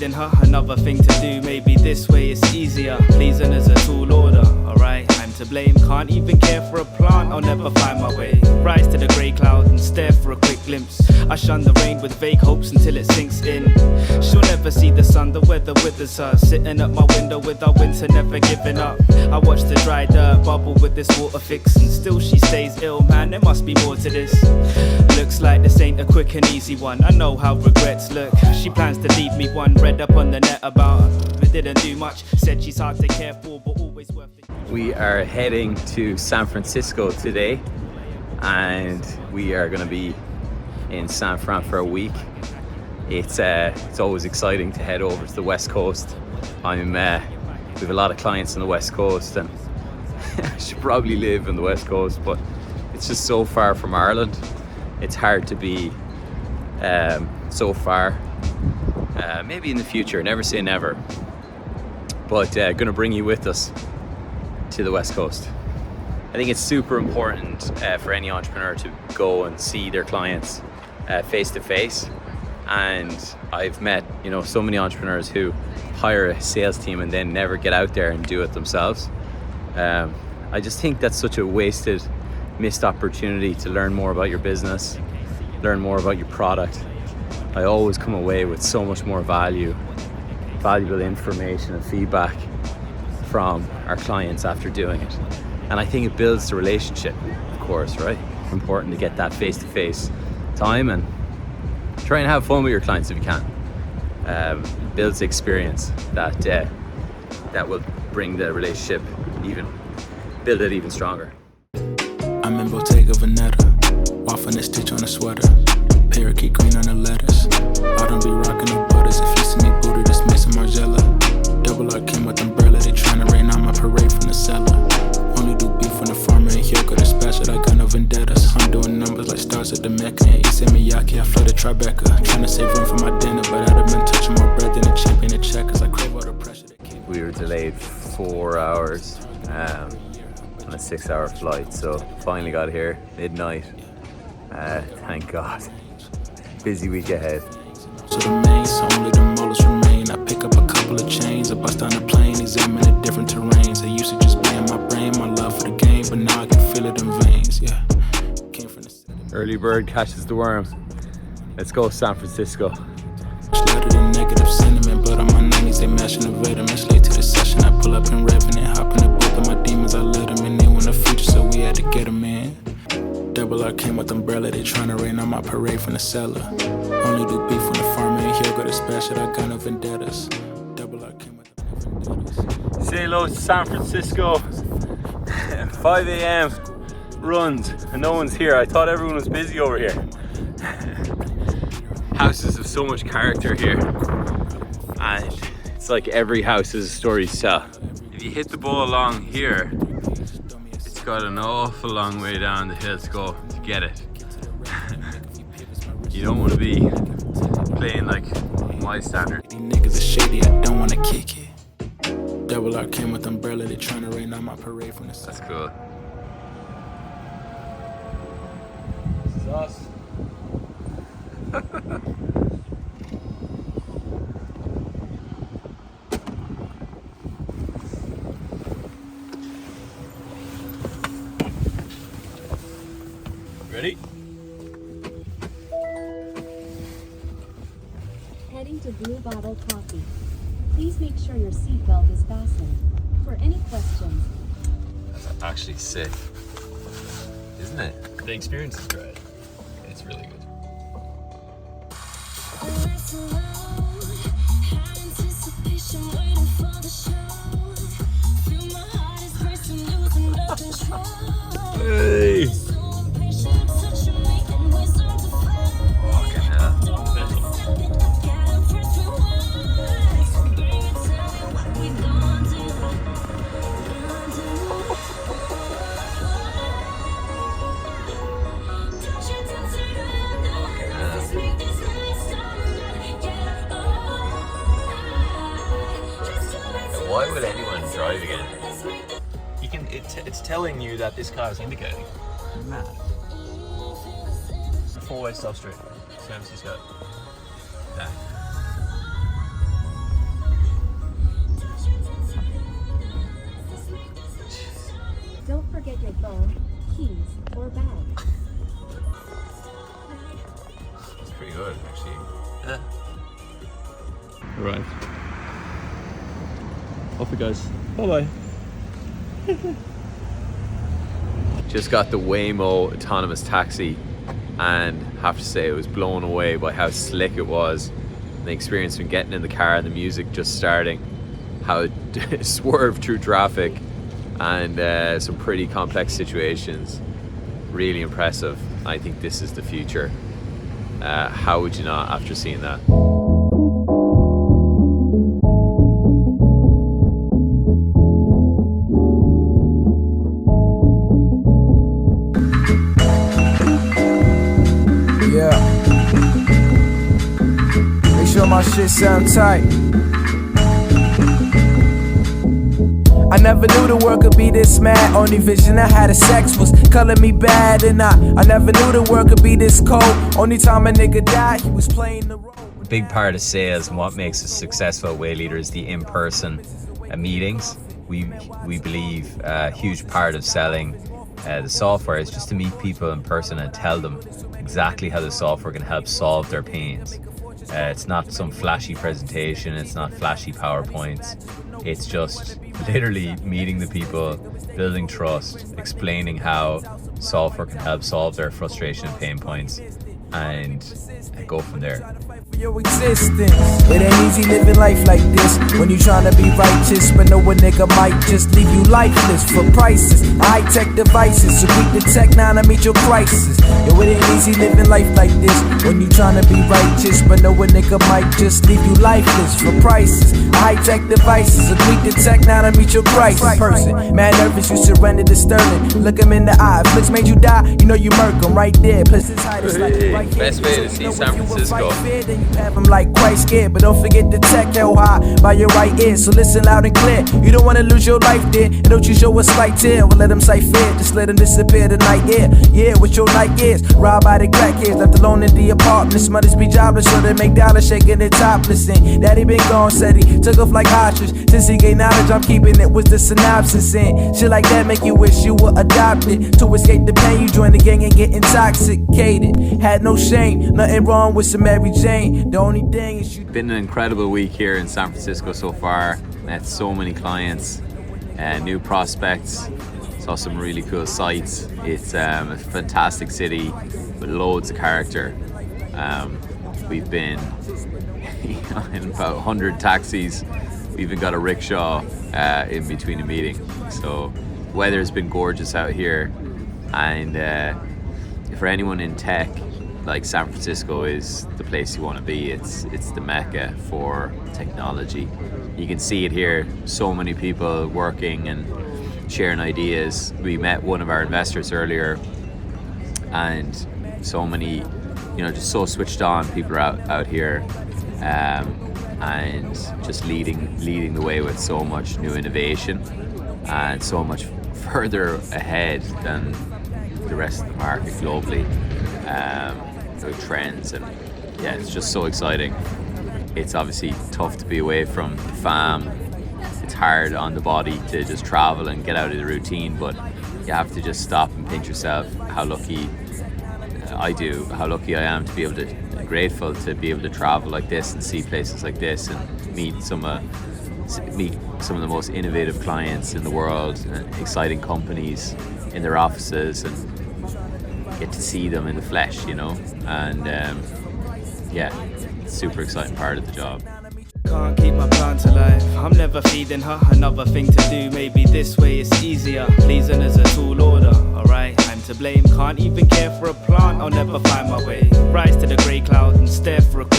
pleasing her. Another thing to do, maybe this way it's easier. Pleasing as a tall order, alright, I'm to blame. Can't even care for a plant, I'll never find my way. Rise to the grey cloud and stare for a quick glimpse. I shun the rain with vague hopes until it sinks in. She'll never see the sun, the weather withers her. Sitting at my window with our winter never giving up. I watch the dry dirt bubble with this water fix, and still she stays ill, man, there must be more to this. Looks like this ain't a quick and easy one. I know how regrets look. She plans to leave me one. Read up on the net about her, but didn't do much. Said she's hard to care for, but always worth it. We are heading to San Francisco today, and we are going to be in San Fran for a week. It's always exciting to head over to the West Coast. We have a lot of clients on the West Coast, and I should probably live on the West Coast, but it's just so far from Ireland. It's hard to be so far. Maybe in the future, never say never. But gonna bring you with us to the West Coast. I think it's super important for any entrepreneur to go and see their clients face to face. And I've met, so many entrepreneurs who hire a sales team and then never get out there and do it themselves. I just think that's such a missed opportunity to learn more about your business, learn more about your product. I always come away with so much more valuable information and feedback from our clients after doing it. And I think it builds the relationship, of course, right? It's important to get that face-to-face time and try and have fun with your clients if you can. Builds the experience that will bring the relationship build it even stronger. I'm in Bottega Veneta, waffling a stitch on a sweater, parakeet green on the letters. I don't be rocking no butters. If you see me booted, it's Mason Margiela. Double R came with umbrella, they tryna rain on my parade from the cellar. Only do beef when the farmer and Hyoko dispatch it, I got no vendettas. I'm doing numbers like stars at the Mecca and Issey Miyake, I flooded Tribeca. Tryna save room for my dinner, but I'd have been touching more bread than a champion at check, cause I crave all the pressure that came. We were delayed 4 hours on a 6-hour flight, so finally got here midnight. Thank God. Busy week ahead. So the main, so only the molars remain. I pick up a couple of chains, I bust down the plane, examine the different terrains. It used to just be in my brain, my love for the game, but now I can feel it in veins, yeah. Came from the city. Early bird catches the worm. Let's go San Francisco. Louder than negative sentiment, but on my 90s they mashing the vitamins. Late to the session, I pull up in Revenant, hop in the booth of my demons, I let them in. They want the future, so we had to get them in. Double R came with umbrella, they tryna rain on my parade from the cellar. Only do beef when the farmer and Hyoko dispatch it, I got no vendettas. Double R came with the vendettas. Say hello to San Francisco. 5 a.m. runs and no one's here. I thought everyone was busy over here. Houses have so much character here, and it's like every house has a story to tell. If you hit the ball along here, it's got an awful long way down the hill to go to get it. You don't want to be playing like my standard. These niggas are shady, I don't wanna kick it. Double R came with umbrella, they tryna rain on my parade from the cellar. That's cool. This is us. Ready? Heading to Blue Bottle Coffee. Please make sure your seatbelt is fastened. For any questions. That's actually sick, isn't it? The experience is great. It's really good. Hey! Fucking hell. Why would anyone drive again? You can. It's telling you that this car is indicating. Mad. 4-way stop street, San Francisco. That. Off it goes. Bye-bye. Just got the Waymo autonomous taxi and have to say I was blown away by how slick it was. The experience from getting in the car and the music just starting, how it swerved through traffic and some pretty complex situations. Really impressive. I think this is the future. How would you not after seeing that? Yeah. Make sure my shit sound tight. I never knew the world could be this mad. Only vision I had of sex was color me bad. And I never knew the world could be this cold. Only time a nigga died, he was playing the role. A big part of sales and what makes us successful at Wayleader is the in-person meetings. We believe a huge part of selling the software is just to meet people in person and tell them exactly how the software can help solve their pains. It's not some flashy presentation, it's not flashy PowerPoints. It's just literally meeting the people, building trust, explaining how software can help solve their frustration and pain points, and go from there. Your existence. It ain't easy living life like this when you tryna be righteous, but know a nigga might just leave you lifeless for prices. High-tech devices, so quick to tech now to meet your crisis. Yo, it ain't easy living life like this when you tryna be righteous, but know a nigga might just leave you lifeless for prices. High-tech devices, so quick to tech now to meet your crisis. Person, mad nervous, you surrender to Sterling. Look him in the eye, if looks made you die, you know you murk him right there. Plus his height is like right here. Best way to see San Francisco. Have them like quite scared, but don't forget the tech held high by your right ear. So listen loud and clear. You don't wanna lose your life there, and don't you show a slight tear. Well, let them sight fear, just let them disappear tonight. Yeah, with your night gears, robbed by the crackheads, left alone in the apartment. Mothers be jobless, so they make dollars shaking their topless. And daddy been gone, said he took off like ostrich. Since he gained knowledge, I'm keeping it. Was the synopsis and shit like that make you wish you were adopted? To escape the pain, you join the gang and get intoxicated. Had no shame, nothing wrong with some Mary Jane. The only thing is you. Been an incredible week here in San Francisco so far. Met so many clients, new prospects. Saw some really cool sights. It's a fantastic city with loads of character. We've been in about 100 taxis. We even got a rickshaw in between a meeting. So weather's been gorgeous out here, and for anyone in tech, like San Francisco is the place you want to be. It's the mecca for technology. You can see it here. So many people working and sharing ideas. We met one of our investors earlier, and so many, just so switched on people are out here, and just leading the way with so much new innovation and so much further ahead than the rest of the market globally. With trends, and yeah, it's just so exciting. It's obviously tough to be away from the fam. It's hard on the body to just travel and get out of the routine, but you have to just stop and pinch yourself how lucky how lucky I am to be able to, grateful to be able to travel like this and see places like this and meet some of the most innovative clients in the world and exciting companies in their offices, and get to see them in the flesh, and yeah, it's a super exciting part of the job. Can't keep my plant alive. I'm never feeding her another thing to do. Maybe this way it's easier. Pleasing as a tall order. Alright, I'm to blame. Can't even care for a plant. I'll never find my way. Rise to the grey cloud and stare for a